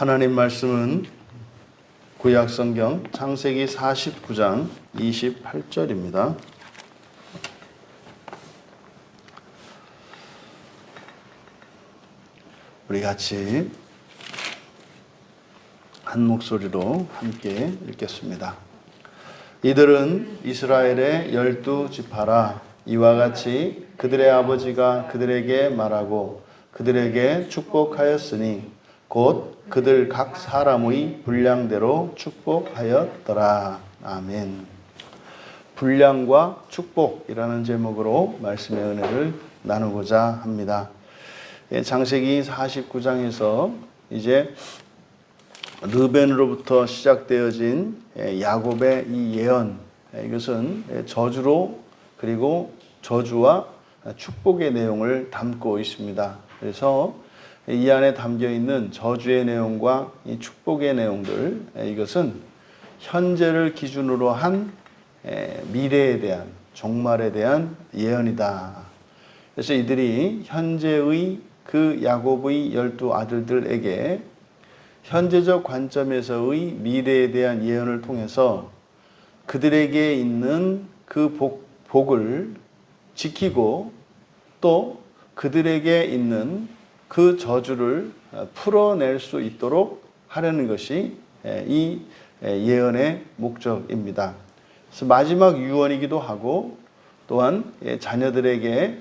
하나님 말씀은 구약성경 창세기 49장 28절입니다. 우리 같이 한 목소리로 함께 읽겠습니다. 이들은 이스라엘의 12지파라. 이와 같이 그들의 아버지가 그들에게 말하고 그들에게 축복하였으니 곧 그들 각 사람의 분량대로 축복하였더라. 아멘. 분량과 축복이라는 제목으로 말씀의 은혜를 나누고자 합니다. 창세기 49장에서 이제 르벤으로부터 시작되어진 야곱의 이 예언, 이것은 저주로 그리고 저주와 축복의 내용을 담고 있습니다. 그래서 이 안에 담겨 있는 저주의 내용과 이 축복의 내용들, 이것은 현재를 기준으로 한 미래에 대한, 종말에 대한 예언이다. 그래서 이들이 현재의 그 야곱의 12 아들들에게 현재적 관점에서의 미래에 대한 예언을 통해서 그들에게 있는 그 복을 지키고 또 그들에게 있는 그 저주를 풀어낼 수 있도록 하려는 것이 이 예언의 목적입니다. 그래서 마지막 유언이기도 하고 또한 자녀들에게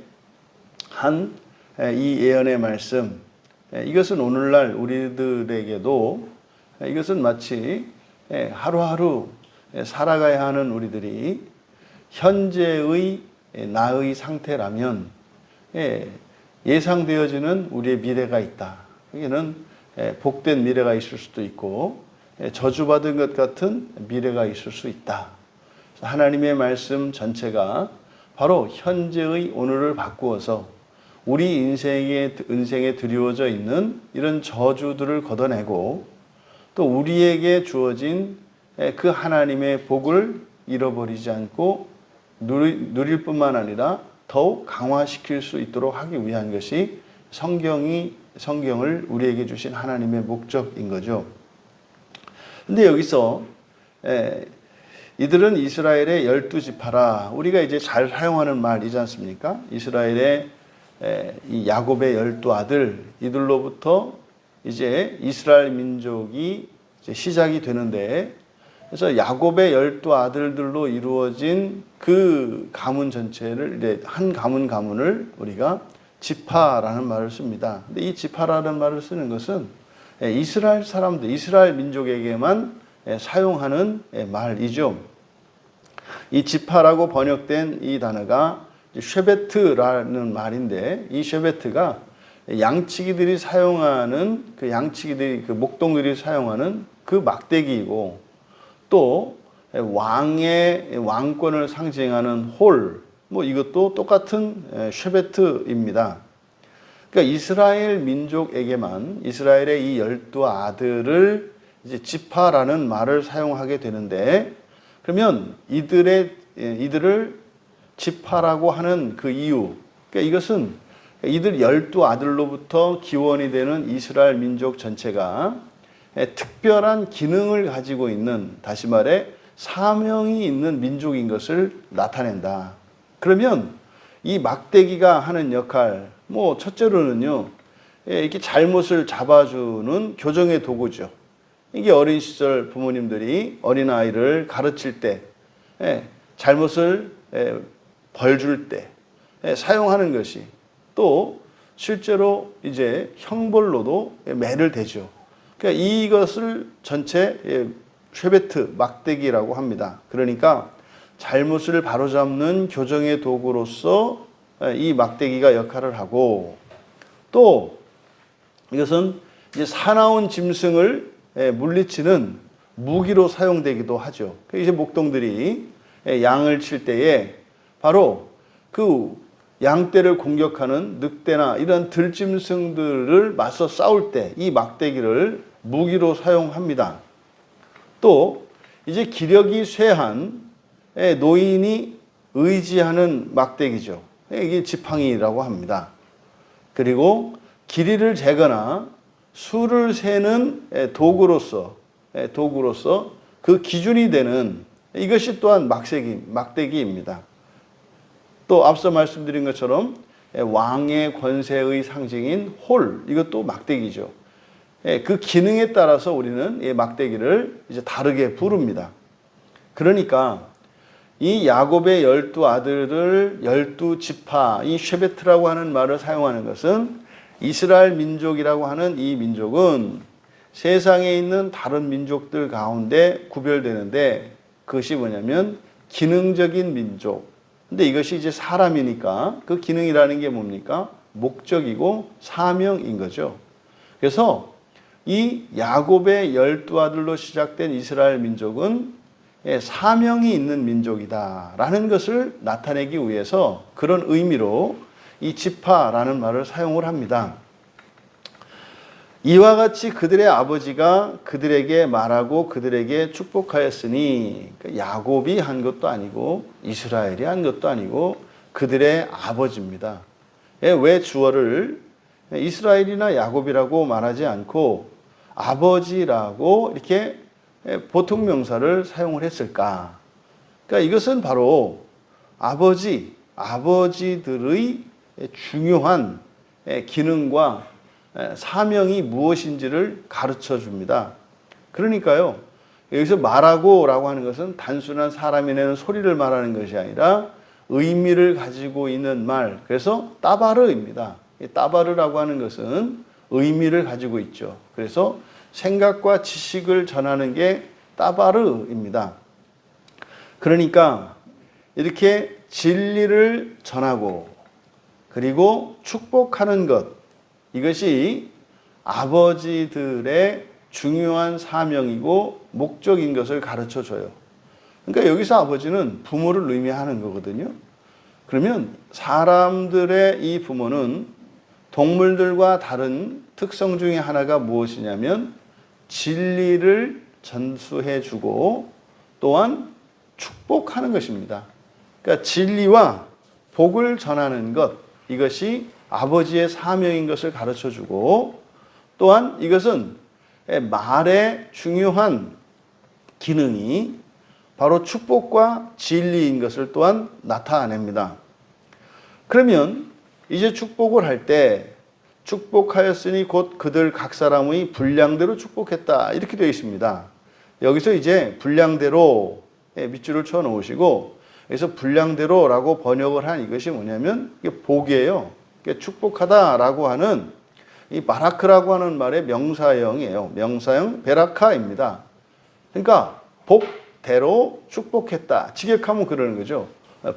한 이 예언의 말씀, 이것은 오늘날 우리들에게도 이것은 마치 하루하루 살아가야 하는 우리들이 현재의 나의 상태라면 예상되어지는 우리의 미래가 있다. 여기는 복된 미래가 있을 수도 있고 저주받은 것 같은 미래가 있을 수 있다. 하나님의 말씀 전체가 바로 현재의 오늘을 바꾸어서 우리 인생에 드리워져 있는 이런 저주들을 걷어내고 또 우리에게 주어진 그 하나님의 복을 잃어버리지 않고 누릴 뿐만 아니라 더욱 강화시킬 수 있도록 하기 위한 것이 성경을 우리에게 주신 하나님의 목적인 거죠. 근데 여기서 이들은 이스라엘의 12지파라. 우리가 이제 잘 사용하는 말이지 않습니까? 이스라엘의 이 야곱의 12아들, 이들로부터 이제 이스라엘 민족이 이제 시작이 되는데, 그래서 야곱의 12아들들로 이루어진 그 가문 전체를 이제 한 가문을 우리가 지파라는 말을 씁니다. 근데 이 지파라는 말을 쓰는 것은 이스라엘 사람들, 이스라엘 민족에게만 사용하는 말이죠. 이 지파라고 번역된 이 단어가 쉐베트라는 말인데, 이 쉐베트가 양치기들이 사용하는 그 목동들이 사용하는 그 막대기이고, 또 왕의 왕권을 상징하는 홀, 이것도 똑같은 쉐베트입니다. 그러니까 이스라엘 민족에게만 이스라엘의 이 12아들을 이제 지파라는 말을 사용하게 되는데, 그러면 이들을 지파라고 하는 그 이유, 그러니까 이것은 이들 12아들로부터 기원이 되는 이스라엘 민족 전체가 특별한 기능을 가지고 있는, 다시 말해 사명이 있는 민족인 것을 나타낸다. 그러면 이 막대기가 하는 역할, 첫째로는요, 이렇게 잘못을 잡아주는 교정의 도구죠. 이게 어린 시절 부모님들이 어린아이를 가르칠 때, 잘못을 벌 줄 때 사용하는 것이, 또 실제로 이제 형벌로도 매를 대죠. 그러니까 이것을 전체 쉐베트, 막대기라고 합니다. 그러니까 잘못을 바로잡는 교정의 도구로서 이 막대기가 역할을 하고, 또 이것은 이제 사나운 짐승을 물리치는 무기로 사용되기도 하죠. 이제 목동들이 양을 칠 때에 바로 그 양떼를 공격하는 늑대나 이런 들짐승들을 맞서 싸울 때 이 막대기를 무기로 사용합니다. 또 이제 기력이 쇠한 노인이 의지하는 막대기죠. 이게 지팡이라고 합니다. 그리고 길이를 재거나 수를 세는 도구로서 그 기준이 되는 이것이 또한 막대기입니다. 또 앞서 말씀드린 것처럼 왕의 권세의 상징인 홀, 이것도 막대기죠. 그 기능에 따라서 우리는 이 막대기를 이제 다르게 부릅니다. 그러니까 이 야곱의 12아들을 12지파, 이 쉐베트라고 하는 말을 사용하는 것은 이스라엘 민족이라고 하는 이 민족은 세상에 있는 다른 민족들 가운데 구별되는데, 그것이 뭐냐면 기능적인 민족. 근데 이것이 이제 사람이니까 그 기능이라는 게 뭡니까? 목적이고 사명인 거죠. 그래서 이 야곱의 12아들로 시작된 이스라엘 민족은 사명이 있는 민족이다라는 것을 나타내기 위해서 그런 의미로 이 지파라는 말을 사용을 합니다. 이와 같이 그들의 아버지가 그들에게 말하고 그들에게 축복하였으니, 야곱이 한 것도 아니고 이스라엘이 한 것도 아니고 그들의 아버지입니다. 왜 주어를 이스라엘이나 야곱이라고 말하지 않고 아버지라고 이렇게 보통 명사를 사용을 했을까? 그러니까 이것은 바로 아버지들의 중요한 기능과 사명이 무엇인지를 가르쳐 줍니다. 그러니까요, 여기서 말하고라고 하는 것은 단순한 사람이 내는 소리를 말하는 것이 아니라 의미를 가지고 있는 말, 그래서 따바르입니다. 따바르라고 하는 것은 의미를 가지고 있죠. 그래서 생각과 지식을 전하는 게 따바르입니다. 그러니까 이렇게 진리를 전하고 그리고 축복하는 것, 이것이 아버지들의 중요한 사명이고 목적인 것을 가르쳐 줘요. 그러니까 여기서 아버지는 부모를 의미하는 거거든요. 그러면 사람들의 이 부모는 동물들과 다른 특성 중에 하나가 무엇이냐면 진리를 전수해 주고 또한 축복하는 것입니다. 그러니까 진리와 복을 전하는 것, 이것이 아버지의 사명인 것을 가르쳐 주고, 또한 이것은 말의 중요한 기능이 바로 축복과 진리인 것을 또한 나타냅니다. 그러면 이제 축복을 할 때 축복하였으니 곧 그들 각 사람의 분량대로 축복했다, 이렇게 되어 있습니다. 여기서 이제 분량대로 밑줄을 쳐 놓으시고, 그래서 분량대로라고 번역을 한 이것이 뭐냐면 이게 복이에요. 축복하다라고 하는 이 바라크라고 하는 말의 명사형이에요. 명사형 베라카입니다. 그러니까 복대로 축복했다. 직역하면 그러는 거죠.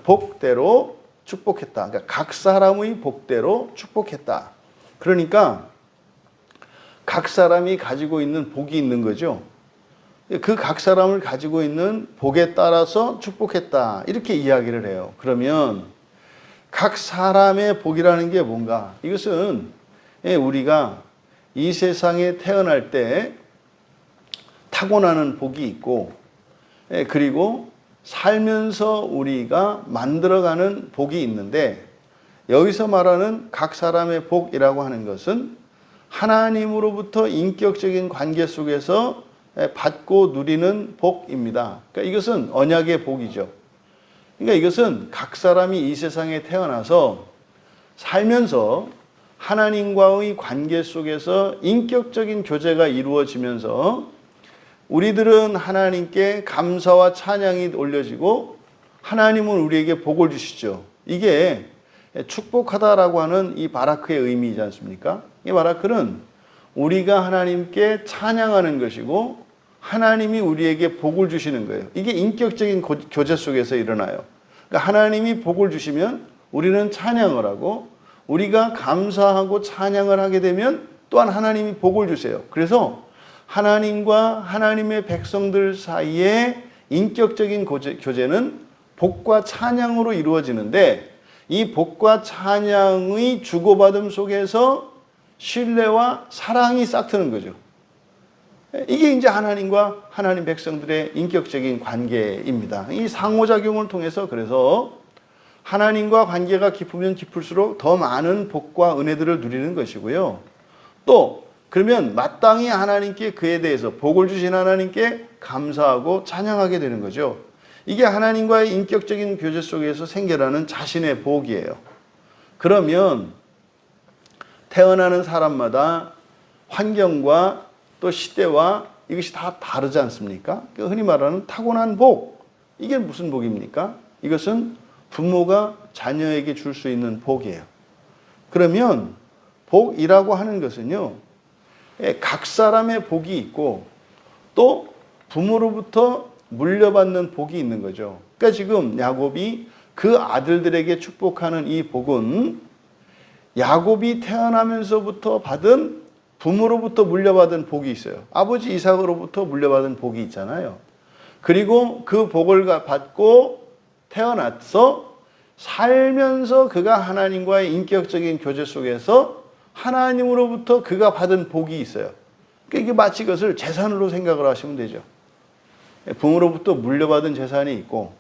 복대로 축복했다. 그러니까 각 사람의 복대로 축복했다. 그러니까 각 사람이 가지고 있는 복이 있는 거죠. 그 각 사람을 가지고 있는 복에 따라서 축복했다, 이렇게 이야기를 해요. 그러면 각 사람의 복이라는 게 뭔가? 이것은 우리가 이 세상에 태어날 때 타고나는 복이 있고, 그리고 살면서 우리가 만들어가는 복이 있는데, 여기서 말하는 각 사람의 복이라고 하는 것은 하나님으로부터 인격적인 관계 속에서 받고 누리는 복입니다. 그러니까 이것은 언약의 복이죠. 그러니까 이것은 각 사람이 이 세상에 태어나서 살면서 하나님과의 관계 속에서 인격적인 교제가 이루어지면서 우리들은 하나님께 감사와 찬양이 올려지고 하나님은 우리에게 복을 주시죠. 이게 축복하다라고 하는 이 바라크의 의미이지 않습니까? 이 바라크는 우리가 하나님께 찬양하는 것이고 하나님이 우리에게 복을 주시는 거예요. 이게 인격적인 교제 속에서 일어나요. 그러니까 하나님이 복을 주시면 우리는 찬양을 하고, 우리가 감사하고 찬양을 하게 되면 또한 하나님이 복을 주세요. 그래서 하나님과 하나님의 백성들 사이에 인격적인 교제는 복과 찬양으로 이루어지는데, 이 복과 찬양의 주고받음 속에서 신뢰와 사랑이 싹트는 거죠. 이게 이제 하나님과 하나님 백성들의 인격적인 관계입니다. 이 상호작용을 통해서 그래서 하나님과 관계가 깊으면 깊을수록 더 많은 복과 은혜들을 누리는 것이고요. 또 그러면 마땅히 하나님께 그에 대해서 복을 주신 하나님께 감사하고 찬양하게 되는 거죠. 이게 하나님과의 인격적인 교제 속에서 생겨나는 자신의 복이에요. 그러면 태어나는 사람마다 환경과 또 시대와 이것이 다 다르지 않습니까? 흔히 말하는 타고난 복. 이게 무슨 복입니까? 이것은 부모가 자녀에게 줄 수 있는 복이에요. 그러면 복이라고 하는 것은요, 각 사람의 복이 있고 또 부모로부터 물려받는 복이 있는 거죠. 그러니까 지금 야곱이 그 아들들에게 축복하는 이 복은 야곱이 태어나면서부터 받은 부모로부터 물려받은 복이 있어요. 아버지 이삭으로부터 물려받은 복이 있잖아요. 그리고 그 복을 받고 태어나서 살면서 그가 하나님과의 인격적인 교제 속에서 하나님으로부터 그가 받은 복이 있어요. 그러니까 이게 마치 그것을 재산으로 생각을 하시면 되죠. 부모로부터 물려받은 재산이 있고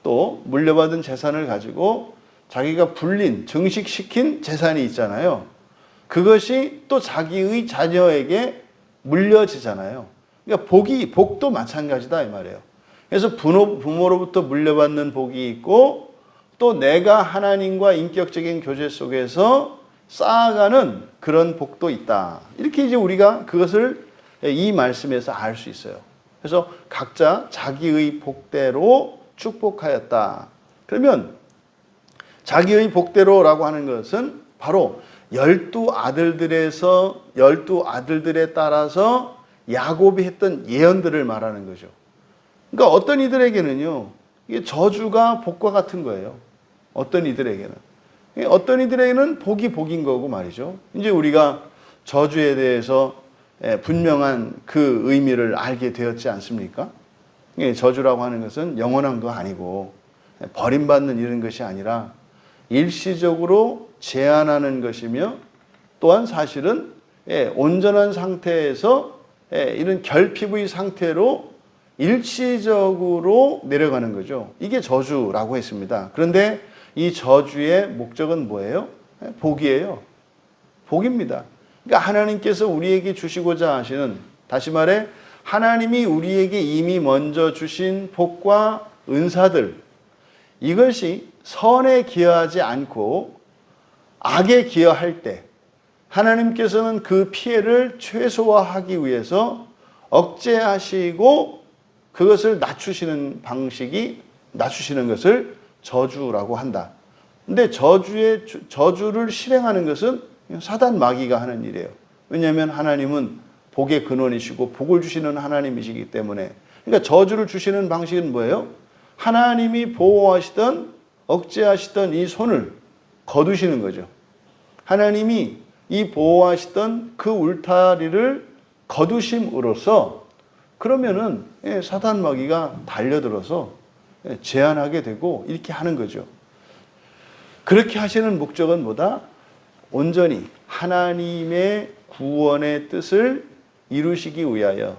또 물려받은 재산을 가지고 자기가 불린, 증식시킨 재산이 있잖아요. 그것이 또 자기의 자녀에게 물려지잖아요. 그러니까 복도 마찬가지다 이 말이에요. 그래서 부모로부터 물려받는 복이 있고 또 내가 하나님과 인격적인 교제 속에서 쌓아가는 그런 복도 있다. 이렇게 이제 우리가 그것을 이 말씀에서 알 수 있어요. 그래서 각자 자기의 복대로 축복하였다. 그러면 자기의 복대로라고 하는 것은 바로 12아들들에 따라서 야곱이 했던 예언들을 말하는 거죠. 그러니까 어떤 이들에게는요, 이게 저주가 복과 같은 거예요. 어떤 이들에게는 복이 복인 거고 말이죠. 이제 우리가 저주에 대해서 분명한 그 의미를 알게 되었지 않습니까? 저주라고 하는 것은 영원한 거 아니고 버림받는 이런 것이 아니라 일시적으로 제한하는 것이며 또한 사실은 온전한 상태에서 이런 결핍의 상태로 일시적으로 내려가는 거죠. 이게 저주라고 했습니다. 그런데 이 저주의 목적은 뭐예요? 복이에요. 복입니다. 그러니까 하나님께서 우리에게 주시고자 하시는, 다시 말해 하나님이 우리에게 이미 먼저 주신 복과 은사들, 이것이 선에 기여하지 않고 악에 기여할 때 하나님께서는 그 피해를 최소화하기 위해서 억제하시고 그것을 낮추시는 것을 저주라고 한다. 근데 저주를 실행하는 것은 사단 마귀가 하는 일이에요. 왜냐하면 하나님은 복의 근원이시고 복을 주시는 하나님이시기 때문에. 그러니까 저주를 주시는 방식은 뭐예요? 하나님이 보호하시던 억제하시던 이 손을 거두시는 거죠. 하나님이 이 보호하시던 그 울타리를 거두심으로써 그러면은 사단 마귀가 달려들어서 제한하게 되고 이렇게 하는 거죠. 그렇게 하시는 목적은 뭐다? 온전히 하나님의 구원의 뜻을 이루시기 위하여,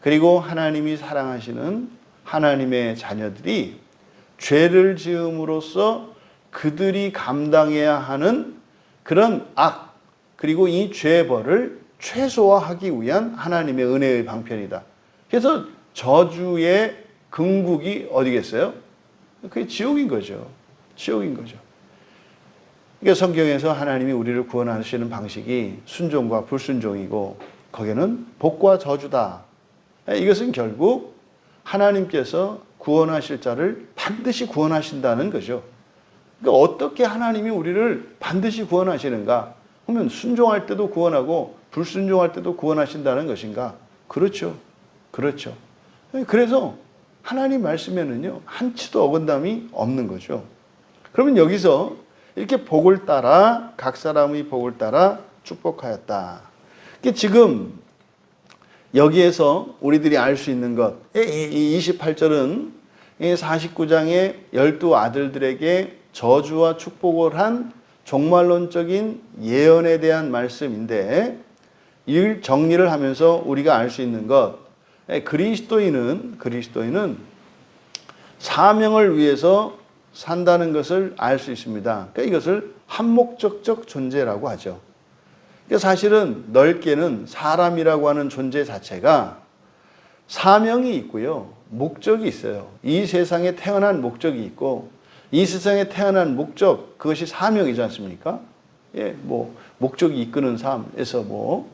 그리고 하나님이 사랑하시는 하나님의 자녀들이 죄를 지음으로써 그들이 감당해야 하는 그런 악, 그리고 이 죄벌을 최소화하기 위한 하나님의 은혜의 방편이다. 그래서 저주의 궁극이 어디겠어요? 그게 지옥인 거죠. 지옥인 거죠. 그러니까 성경에서 하나님이 우리를 구원하시는 방식이 순종과 불순종이고 거기는 복과 저주다. 이것은 결국 하나님께서 구원하실 자를 반드시 구원하신다는 거죠. 그러니까 어떻게 하나님이 우리를 반드시 구원하시는가? 그러면 순종할 때도 구원하고 불순종할 때도 구원하신다는 것인가? 그렇죠. 그렇죠. 그래서 하나님 말씀에는요, 한치도 어긋남이 없는 거죠. 그러면 여기서 이렇게 복을 따라, 각 사람의 복을 따라 축복하였다. 지금 여기에서 우리들이 알 수 있는 것, 이 28절은 49장의 12아들들에게 저주와 축복을 한 종말론적인 예언에 대한 말씀인데, 이 정리를 하면서 우리가 알 수 있는 것, 그리스도인은 사명을 위해서 산다는 것을 알 수 있습니다. 그러니까 이것을 한목적적 존재라고 하죠. 그러니까 사실은 넓게는 사람이라고 하는 존재 자체가 사명이 있고요. 목적이 있어요. 이 세상에 태어난 목적이 있고 이 세상에 태어난 목적, 그것이 사명이지 않습니까? 예, 뭐 목적이 이끄는 삶에서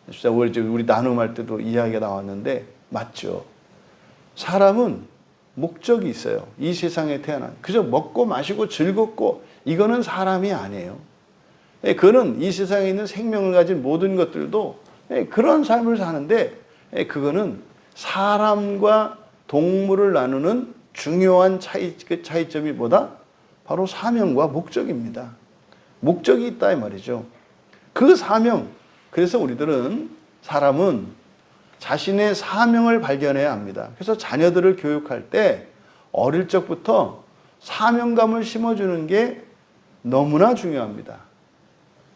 진짜 우리 나눔할 때도 이야기가 나왔는데 맞죠. 사람은 목적이 있어요. 이 세상에 태어난. 그저 먹고 마시고 즐겁고 이거는 사람이 아니에요. 예, 그는 이 세상에 있는 생명을 가진 모든 것들도 그런 삶을 사는데 그거는 사람과 동물을 나누는 중요한 차이점이 뭐다? 바로 사명과 목적입니다. 목적이 있다 이 말이죠. 그 사명, 그래서 사람은 자신의 사명을 발견해야 합니다. 그래서 자녀들을 교육할 때 어릴 적부터 사명감을 심어주는 게 너무나 중요합니다.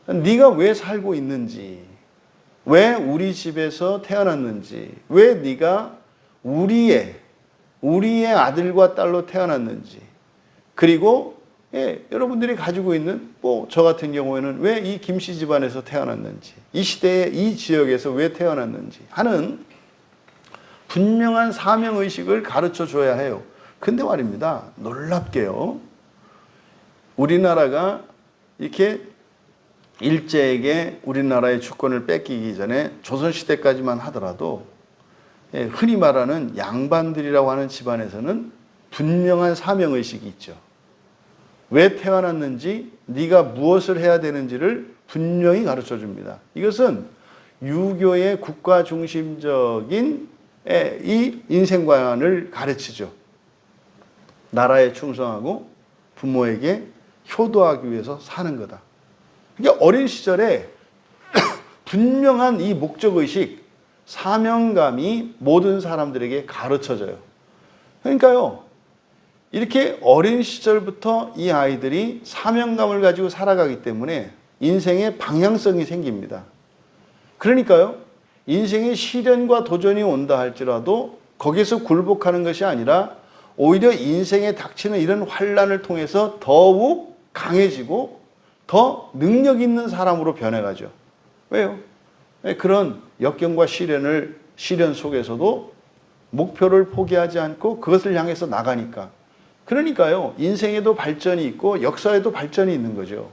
네가 왜 살고 있는지, 왜 우리 집에서 태어났는지, 왜 네가 우리의 아들과 딸로 태어났는지, 그리고 여러분들이 가지고 있는 저 같은 경우에는 왜 이 김씨 집안에서 태어났는지, 이 시대에 이 지역에서 왜 태어났는지 하는 분명한 사명의식을 가르쳐 줘야 해요. 근데 말입니다. 놀랍게요. 우리나라가 이렇게 일제에게 우리나라의 주권을 뺏기기 전에 조선시대까지만 하더라도 흔히 말하는 양반들이라고 하는 집안에서는 분명한 사명의식이 있죠. 왜 태어났는지, 네가 무엇을 해야 되는지를 분명히 가르쳐 줍니다. 이것은 유교의 국가 중심적인 이 인생관을 가르치죠. 나라에 충성하고 부모에게 효도하기 위해서 사는 거다. 그러니까 어린 시절에 분명한 이 목적의식, 사명감이 모든 사람들에게 가르쳐져요. 그러니까요, 이렇게 어린 시절부터 이 아이들이 사명감을 가지고 살아가기 때문에 인생의 방향성이 생깁니다. 그러니까요, 인생의 시련과 도전이 온다 할지라도 거기서 굴복하는 것이 아니라 오히려 인생에 닥치는 이런 환난을 통해서 더욱 강해지고 더 능력 있는 사람으로 변해가죠. 왜요? 그런 역경과 시련 속에서도 목표를 포기하지 않고 그것을 향해서 나가니까. 그러니까요, 인생에도 발전이 있고 역사에도 발전이 있는 거죠.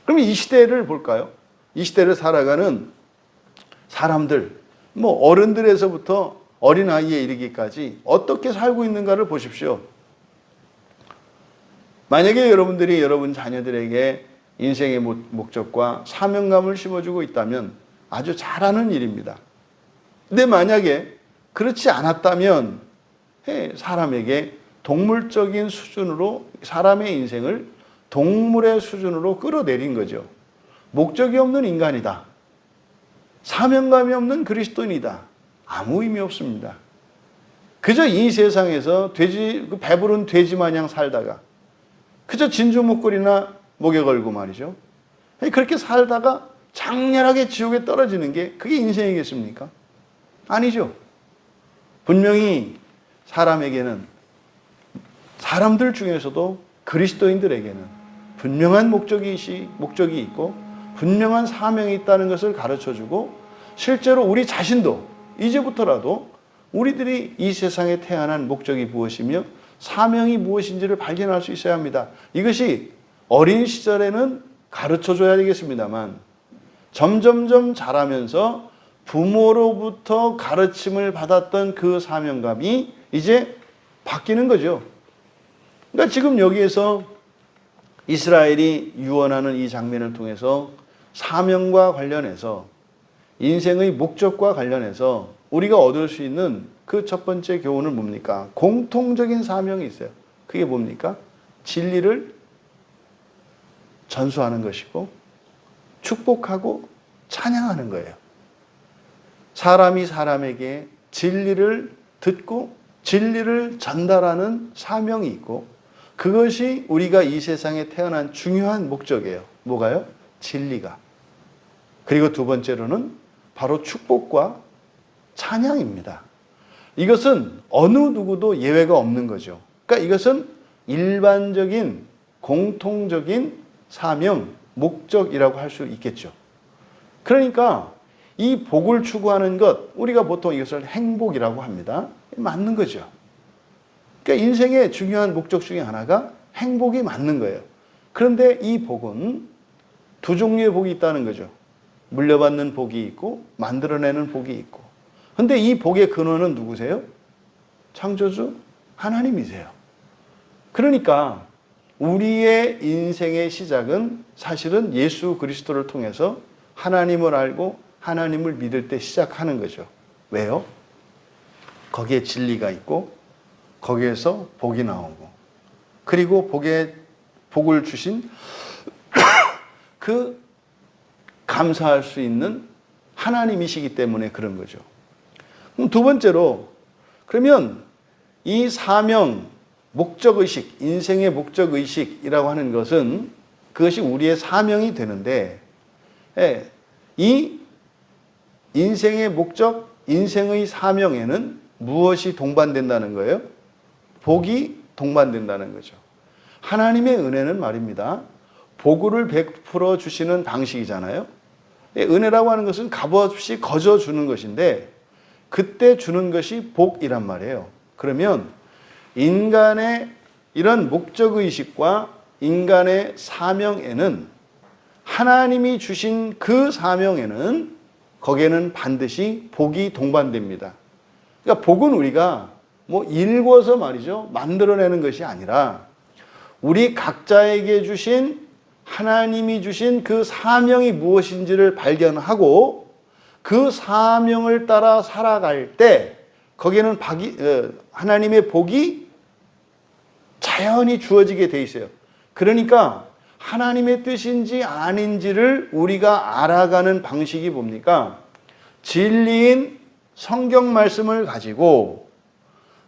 그럼 이 시대를 볼까요? 이 시대를 살아가는 사람들, 어른들에서부터 어린아이에 이르기까지 어떻게 살고 있는가를 보십시오. 만약에 여러분들이 여러분 자녀들에게 인생의 목적과 사명감을 심어주고 있다면 아주 잘하는 일입니다. 근데 만약에 그렇지 않았다면 사람에게 동물적인 수준으로 사람의 인생을 동물의 수준으로 끌어내린 거죠. 목적이 없는 인간이다. 사명감이 없는 그리스도인이다. 아무 의미 없습니다. 그저 이 세상에서 배부른 돼지 마냥 살다가 그저 진주 목걸이나 목에 걸고 말이죠. 그렇게 살다가 장렬하게 지옥에 떨어지는 게 그게 인생이겠습니까? 아니죠. 분명히 사람들 중에서도 그리스도인들에게는 분명한 목적이 있고 분명한 사명이 있다는 것을 가르쳐주고 실제로 우리 자신도 이제부터라도 우리들이 이 세상에 태어난 목적이 무엇이며 사명이 무엇인지를 발견할 수 있어야 합니다. 이것이 어린 시절에는 가르쳐줘야 되겠습니다만 점점점 자라면서 부모로부터 가르침을 받았던 그 사명감이 이제 바뀌는 거죠. 그러니까 지금 여기에서 이스라엘이 유언하는 이 장면을 통해서 사명과 관련해서 인생의 목적과 관련해서 우리가 얻을 수 있는 그 첫 번째 교훈은 뭡니까? 공통적인 사명이 있어요. 그게 뭡니까? 진리를 전수하는 것이고 축복하고 찬양하는 거예요. 사람이 사람에게 진리를 듣고 진리를 전달하는 사명이 있고 그것이 우리가 이 세상에 태어난 중요한 목적이에요. 뭐가요? 진리가. 그리고 두 번째로는 바로 축복과 찬양입니다. 이것은 어느 누구도 예외가 없는 거죠. 그러니까 이것은 일반적인 공통적인 사명, 목적이라고 할 수 있겠죠. 그러니까 이 복을 추구하는 것, 우리가 보통 이것을 행복이라고 합니다. 맞는 거죠. 그러니까 인생의 중요한 목적 중에 하나가 행복이 맞는 거예요. 그런데 이 복은 두 종류의 복이 있다는 거죠. 물려받는 복이 있고 만들어내는 복이 있고. 그런데 이 복의 근원은 누구세요? 창조주 하나님이세요. 그러니까 우리의 인생의 시작은 사실은 예수 그리스도를 통해서 하나님을 알고 하나님을 믿을 때 시작하는 거죠. 왜요? 거기에 진리가 있고 거기에서 복이 나오고 그리고 복을 주신 그 감사할 수 있는 하나님이시기 때문에 그런 거죠. 그럼 두 번째로, 그러면 이 사명, 목적의식, 인생의 목적의식이라고 하는 것은 그것이 우리의 사명이 되는데, 이 인생의 목적, 인생의 사명에는 무엇이 동반된다는 거예요? 복이 동반된다는 거죠. 하나님의 은혜는 말입니다. 복을 베풀어 주시는 방식이잖아요. 은혜라고 하는 것은 값없이 거저 주는 것인데 그때 주는 것이 복이란 말이에요. 그러면 인간의 이런 목적의식과 인간의 사명에는 하나님이 주신 그 사명에는 거기에는 반드시 복이 동반됩니다. 그러니까 복은 우리가 뭐 읽어서 말이죠. 만들어내는 것이 아니라 우리 각자에게 주신 하나님이 주신 그 사명이 무엇인지를 발견하고 그 사명을 따라 살아갈 때 거기에는 하나님의 복이 자연히 주어지게 돼 있어요. 그러니까 하나님의 뜻인지 아닌지를 우리가 알아가는 방식이 뭡니까? 진리인 성경 말씀을 가지고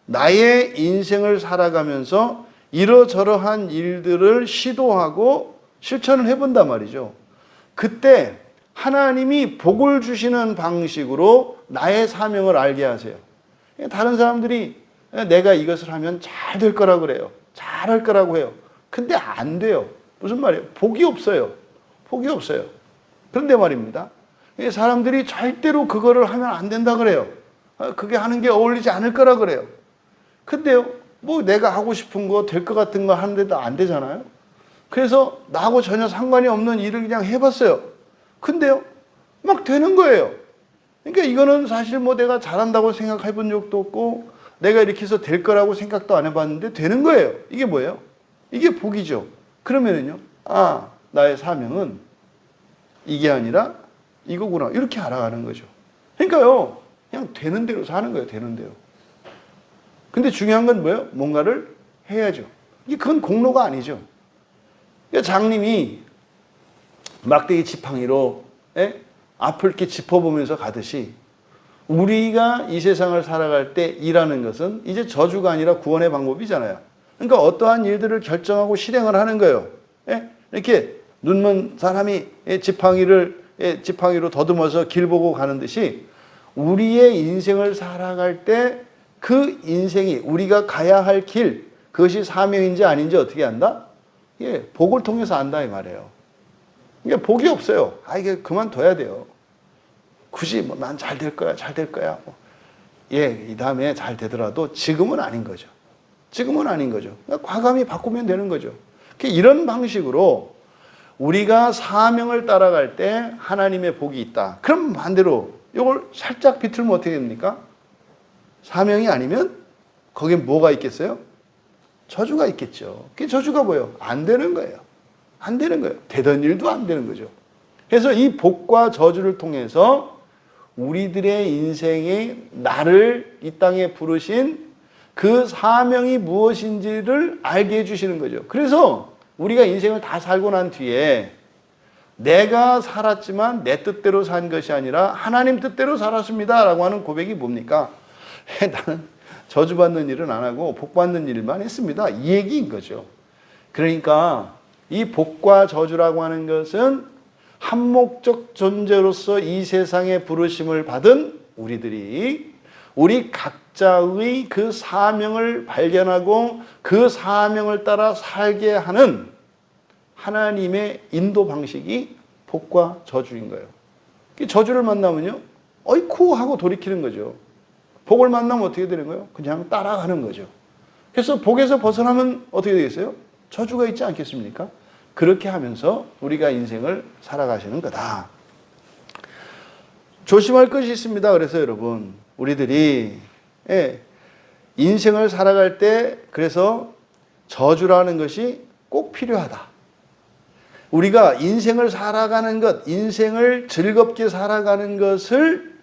나의 인생을 살아가면서 이러저러한 일들을 시도하고 실천을 해본단 말이죠. 그때 하나님이 복을 주시는 방식으로 나의 사명을 알게 하세요. 다른 사람들이 내가 이것을 하면 잘 될 거라고 그래요. 잘할 거라고 해요. 근데 안 돼요. 무슨 말이에요? 복이 없어요. 복이 없어요. 그런데 말입니다. 사람들이 절대로 그거를 하면 안 된다 그래요. 그게 하는 게 어울리지 않을 거라 그래요. 근데요, 뭐 내가 하고 싶은 거, 될 것 같은 거 하는데도 안 되잖아요. 그래서 나하고 전혀 상관이 없는 일을 그냥 해봤어요. 근데요, 막 되는 거예요. 그러니까 이거는 사실 뭐 내가 잘한다고 생각해 본 적도 없고 내가 이렇게 해서 될 거라고 생각도 안 해봤는데 되는 거예요. 이게 뭐예요? 이게 복이죠. 그러면은요, 아, 나의 사명은 이게 아니라 이거구나. 이렇게 알아가는 거죠. 그러니까요, 그냥 되는 대로 사는 거예요. 되는 대로. 근데 중요한 건 뭐예요? 뭔가를 해야죠. 그건 공로가 아니죠. 그러니까 장님이 막대기 지팡이로 앞을 이렇게 짚어보면서 가듯이 우리가 이 세상을 살아갈 때 일하는 것은 이제 저주가 아니라 구원의 방법이잖아요. 그러니까 어떠한 일들을 결정하고 실행을 하는 거예요. 이렇게 눈먼 사람이 지팡이로 더듬어서 길 보고 가는 듯이 우리의 인생을 살아갈 때 그 인생이 우리가 가야 할 길, 그것이 사명인지 아닌지 어떻게 안다? 복을 통해서 안다 이 말이에요. 이게 복이 없어요. 이게 그만둬야 돼요. 굳이 뭐 난 잘 될 거야, 잘 될 거야. 이 다음에 잘 되더라도 지금은 아닌 거죠. 지금은 아닌 거죠. 그러니까 과감히 바꾸면 되는 거죠. 이런 방식으로 우리가 사명을 따라갈 때 하나님의 복이 있다. 그럼 반대로 이걸 살짝 비틀면 어떻게 됩니까? 사명이 아니면 거기에 뭐가 있겠어요? 저주가 있겠죠. 그 저주가 뭐예요? 안 되는 거예요. 안 되는 거예요. 되던 일도 안 되는 거죠. 그래서 이 복과 저주를 통해서 우리들의 인생에 나를 이 땅에 부르신 그 사명이 무엇인지를 알게 해주시는 거죠. 그래서 우리가 인생을 다 살고 난 뒤에 내가 살았지만 내 뜻대로 산 것이 아니라 하나님 뜻대로 살았습니다 라고 하는 고백이 뭡니까? 나는 저주받는 일은 안 하고 복받는 일만 했습니다. 이 얘기인 거죠. 그러니까 이 복과 저주라고 하는 것은 한목적 존재로서 이 세상에 부르심을 받은 우리들이 우리 각자의 그 사명을 발견하고 그 사명을 따라 살게 하는 하나님의 인도 방식이 복과 저주인 거예요. 저주를 만나면요, 어이쿠 하고 돌이키는 거죠. 복을 만나면 어떻게 되는 거예요? 그냥 따라가는 거죠. 그래서 복에서 벗어나면 어떻게 되겠어요? 저주가 있지 않겠습니까? 그렇게 하면서 우리가 인생을 살아가시는 거다. 조심할 것이 있습니다. 그래서 여러분, 우리들이 인생을 살아갈 때 그래서 저주라는 것이 꼭 필요하다. 우리가 인생을 살아가는 것, 인생을 즐겁게 살아가는 것을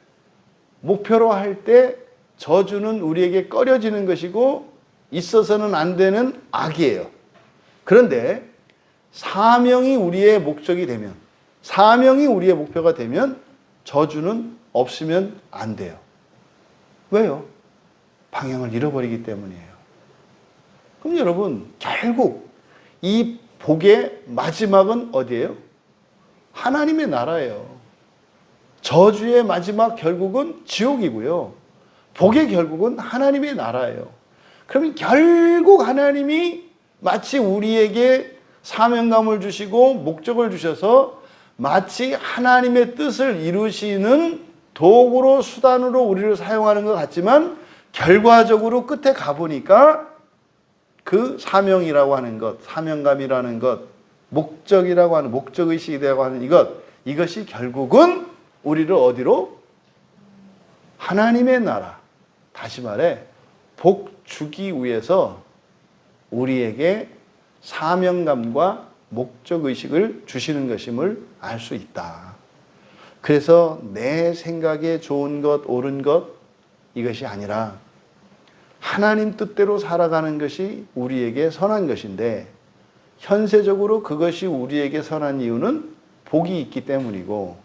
목표로 할 때 저주는 우리에게 꺼려지는 것이고 있어서는 안 되는 악이에요. 그런데 사명이 우리의 목적이 되면, 사명이 우리의 목표가 되면 저주는 없으면 안 돼요. 왜요? 방향을 잃어버리기 때문이에요. 그럼 여러분, 결국 이 복의 마지막은 어디예요? 하나님의 나라예요. 저주의 마지막 결국은 지옥이고요. 복의 결국은 하나님의 나라예요. 그러면 결국 하나님이 마치 우리에게 사명감을 주시고 목적을 주셔서 마치 하나님의 뜻을 이루시는 도구로, 수단으로 우리를 사용하는 것 같지만 결과적으로 끝에 가보니까 그 사명이라고 하는 것, 사명감이라는 것, 목적이라고 하는, 목적의식이라고 하는 이것이 결국은 우리를 어디로? 하나님의 나라, 다시 말해 복 주기 위해서 우리에게 사명감과 목적의식을 주시는 것임을 알 수 있다. 그래서 내 생각에 좋은 것, 옳은 것, 이것이 아니라 하나님 뜻대로 살아가는 것이 우리에게 선한 것인데, 현세적으로 그것이 우리에게 선한 이유는 복이 있기 때문이고,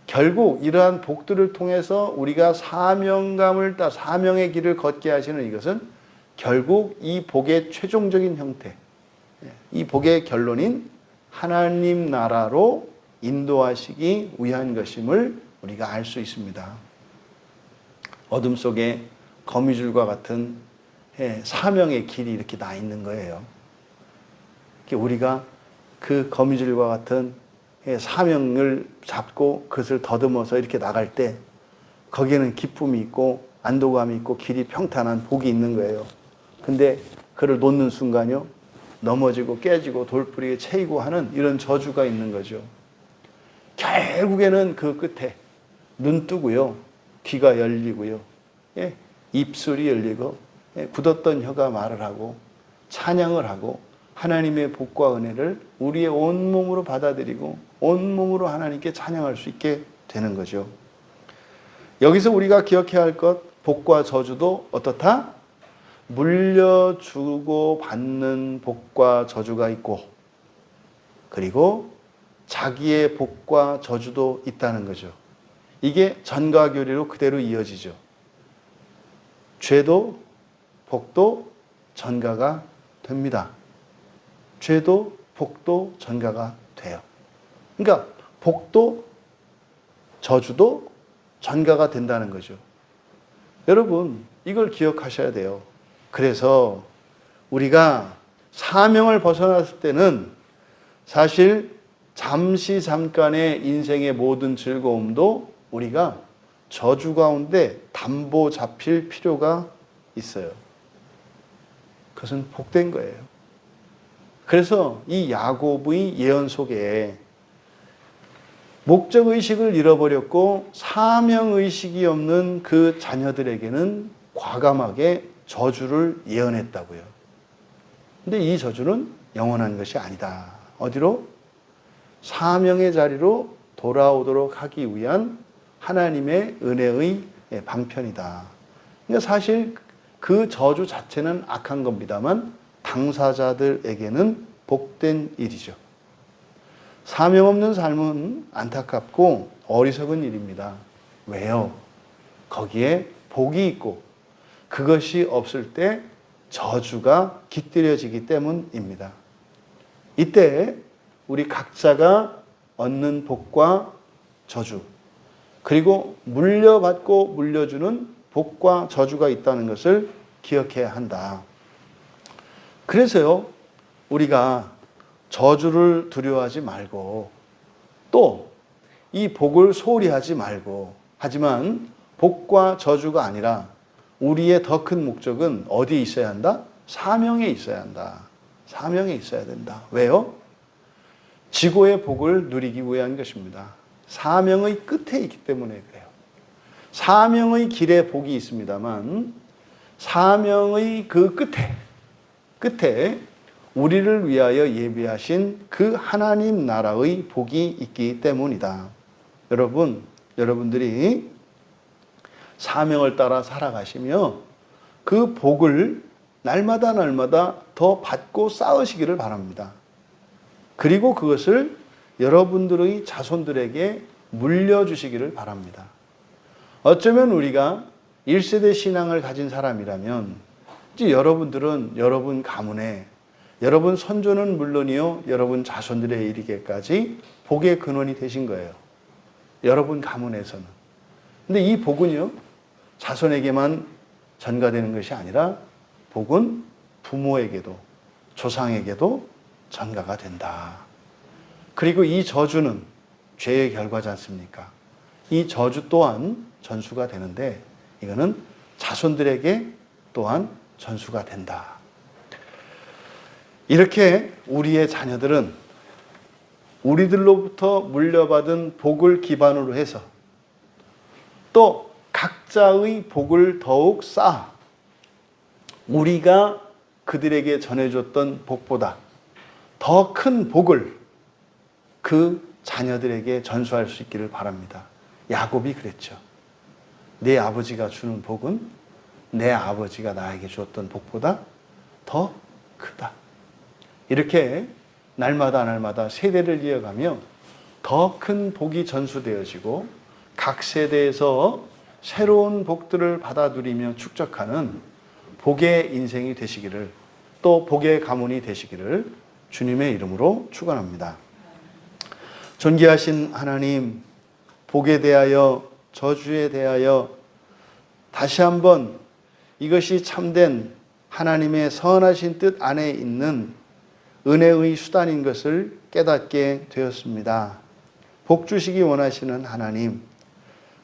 결국 이러한 복들을 통해서 우리가 사명감을 따 사명의 길을 걷게 하시는 이것은 결국 이 복의 최종적인 형태, 이 복의 결론인 하나님 나라로 인도하시기 위한 것임을 우리가 알 수 있습니다. 어둠 속에 거미줄과 같은 사명의 길이 이렇게 나 있는 거예요. 우리가 그 거미줄과 같은 사명을 잡고 그것을 더듬어서 이렇게 나갈 때 거기에는 기쁨이 있고 안도감이 있고 길이 평탄한 복이 있는 거예요. 근데 그를 놓는 순간요, 넘어지고 깨지고 돌부리에 채이고 하는 이런 저주가 있는 거죠. 결국에는 그 끝에 눈 뜨고요, 귀가 열리고요, 입술이 열리고 굳었던 혀가 말을 하고 찬양을 하고 하나님의 복과 은혜를 우리의 온몸으로 받아들이고 온몸으로 하나님께 찬양할 수 있게 되는 거죠. 여기서 우리가 기억해야 할 것, 복과 저주도 어떻다? 물려주고 받는 복과 저주가 있고, 그리고 자기의 복과 저주도 있다는 거죠. 이게 전과 교리로 그대로 이어지죠. 죄도 복도 전가가 됩니다. 죄도 복도 전가가 돼요. 그러니까 복도 저주도 전가가 된다는 거죠. 여러분, 이걸 기억하셔야 돼요. 그래서 우리가 사명을 벗어났을 때는 사실 잠시 잠깐의 인생의 모든 즐거움도 우리가 저주 가운데 담보 잡힐 필요가 있어요. 그것은 복된 거예요. 그래서 이 야곱의 예언 속에 목적의식을 잃어버렸고 사명의식이 없는 그 자녀들에게는 과감하게 저주를 예언했다고요. 근데 이 저주는 영원한 것이 아니다. 어디로? 사명의 자리로 돌아오도록 하기 위한 하나님의 은혜의 방편이다. 그러니까 사실 그 저주 자체는 악한 겁니다만 당사자들에게는 복된 일이죠. 사명 없는 삶은 안타깝고 어리석은 일입니다. 왜요? 거기에 복이 있고 그것이 없을 때 저주가 깃들여지기 때문입니다. 이때 우리 각자가 얻는 복과 저주, 그리고 물려받고 물려주는 복과 저주가 있다는 것을 기억해야 한다. 그래서요, 우리가 저주를 두려워하지 말고 또 이 복을 소홀히 하지 말고, 하지만 복과 저주가 아니라 우리의 더 큰 목적은 어디에 있어야 한다? 사명에 있어야 한다. 사명에 있어야 된다. 왜요? 지고의 복을 누리기 위한 것입니다. 사명의 끝에 있기 때문에 그래요. 사명의 길에 복이 있습니다만 사명의 그 끝에 우리를 위하여 예비하신 그 하나님 나라의 복이 있기 때문이다. 여러분들이 사명을 따라 살아가시며 그 복을 날마다 더 받고 쌓으시기를 바랍니다. 그리고 그것을 여러분들의 자손들에게 물려주시기를 바랍니다. 어쩌면 우리가 1세대 신앙을 가진 사람이라면 이제 여러분들은 여러분 가문에 여러분 선조는 물론이요 여러분 자손들에 이르기까지 복의 근원이 되신 거예요. 여러분 가문에서는. 근데 이 복은요 자손에게만 전가되는 것이 아니라 복은 부모에게도 조상에게도 전가가 된다. 그리고 이 저주는 죄의 결과지 않습니까? 이 저주 또한 전수가 되는데 이거는 자손들에게 또한 전수가 된다. 이렇게 우리의 자녀들은 우리들로부터 물려받은 복을 기반으로 해서 또 각자의 복을 더욱 쌓아 우리가 그들에게 전해줬던 복보다 더 큰 복을 그 자녀들에게 전수할 수 있기를 바랍니다. 야곱이 그랬죠. 내 아버지가 주는 복은 내 아버지가 나에게 주었던 복보다 더 크다. 이렇게 날마다 세대를 이어가며 더 큰 복이 전수되어지고 각 세대에서 새로운 복들을 받아 누리며 축적하는 복의 인생이 되시기를 또 복의 가문이 되시기를 주님의 이름으로 축원합니다. 존귀하신 하나님, 복에 대하여 저주에 대하여 다시 한번 이것이 참된 하나님의 선하신 뜻 안에 있는 은혜의 수단인 것을 깨닫게 되었습니다. 복 주시기 원하시는 하나님,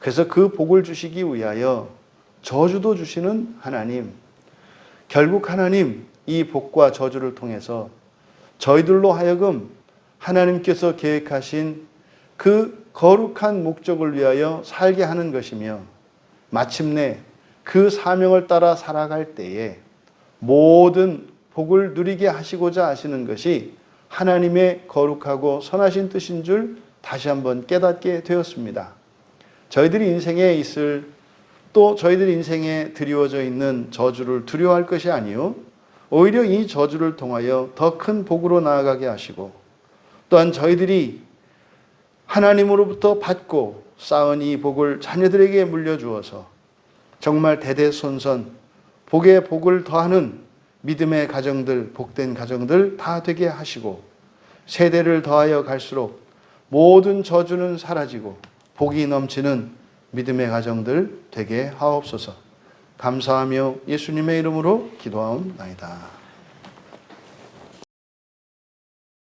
그래서 그 복을 주시기 위하여 저주도 주시는 하나님, 결국 하나님 이 복과 저주를 통해서 저희들로 하여금 하나님께서 계획하신 그 거룩한 목적을 위하여 살게 하는 것이며 마침내 그 사명을 따라 살아갈 때에 모든 복을 누리게 하시고자 하시는 것이 하나님의 거룩하고 선하신 뜻인 줄 다시 한번 깨닫게 되었습니다. 저희들이 인생에 있을 또 저희들 인생에 드리워져 있는 저주를 두려워할 것이 아니요 오히려 이 저주를 통하여 더 큰 복으로 나아가게 하시고 또한 저희들이 하나님으로부터 받고 쌓은 이 복을 자녀들에게 물려주어서 정말 대대손손 복에 복을 더하는 믿음의 가정들, 복된 가정들 다 되게 하시고 세대를 더하여 갈수록 모든 저주는 사라지고 복이 넘치는 믿음의 가정들 되게 하옵소서. 감사하며 예수님의 이름으로 기도하옵나이다.